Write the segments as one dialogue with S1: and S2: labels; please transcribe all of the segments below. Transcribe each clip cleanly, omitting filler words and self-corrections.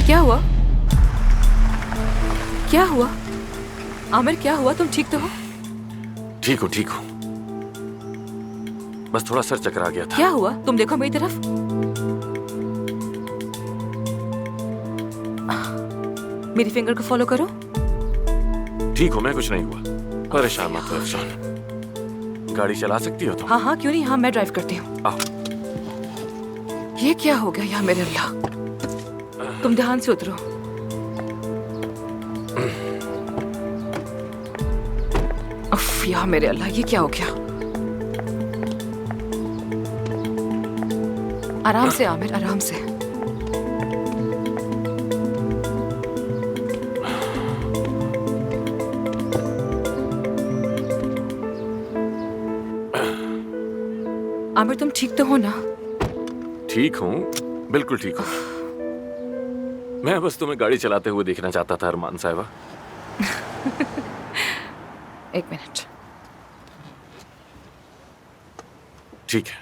S1: क्या हुआ? क्या हुआ? आमिर क्या हुआ? तुम ठीक तो हो?
S2: ठीक हूँ। बस थोड़ा सर चकरा गया था।
S1: क्या हुआ? तुम देखो मेरी तरफ। मेरी फिंगर को फॉलो करो।
S2: ठीक हूँ मैं, कुछ नहीं हुआ। परेशान मत हो अफशान। गाड़ी चला सकती हो तुम?
S1: हाँ हाँ, क्यों नहीं। हाँ, मैं ड्राइव करती हूँ।
S2: आओ।
S1: ये क्या हो गया? या मेरे अल्लाह, तुम ध्यान से उतरो। उफ, या मेरे अल्लाह, ये क्या हो गया? आराम से आमिर, आराम से। आमिर, तुम ठीक तो हो ना?
S2: ठीक हूँ, बिल्कुल ठीक हूँ। मैं बस तुम्हें गाड़ी चलाते हुए देखना चाहता था अरमान साहिबा।
S1: एक मिनट।
S2: ठीक है,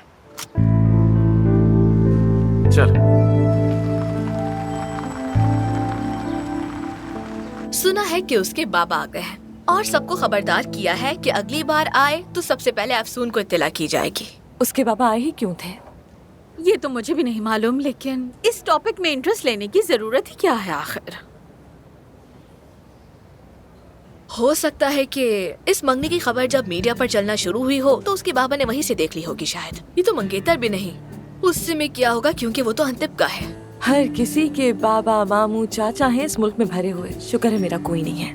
S2: चल।
S3: सुना है कि उसके बाबा आ गए हैं और सबको खबरदार किया है कि अगली बार आए तो सबसे पहले अफसून को इत्तला की जाएगी।
S1: उसके बाबा आए ही क्यों थे?
S4: ये तो मुझे भी नहीं मालूम, लेकिन इस टॉपिक में इंटरेस्ट लेने की जरूरत ही क्या है आखिर?
S3: हो सकता है कि इस मंगनी की खबर जब मीडिया पर चलना शुरू हुई हो तो उसके बाबा ने वहीं से देख ली होगी शायद। ये तो मंगेतर भी नहीं, उससे में क्या होगा, क्योंकि वो तो अंतिब का है।
S1: हर किसी के बाबा मामू चाचा हैं इस मुल्क में भरे हुए। शुक्र है मेरा कोई नहीं है।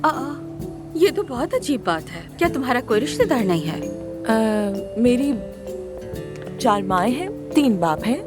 S4: ये तो बहुत अजीब बात है। क्या तुम्हारा कोई रिश्तेदार नहीं है?
S1: मेरी 4 माएँ हैं, 3 बाप हैं।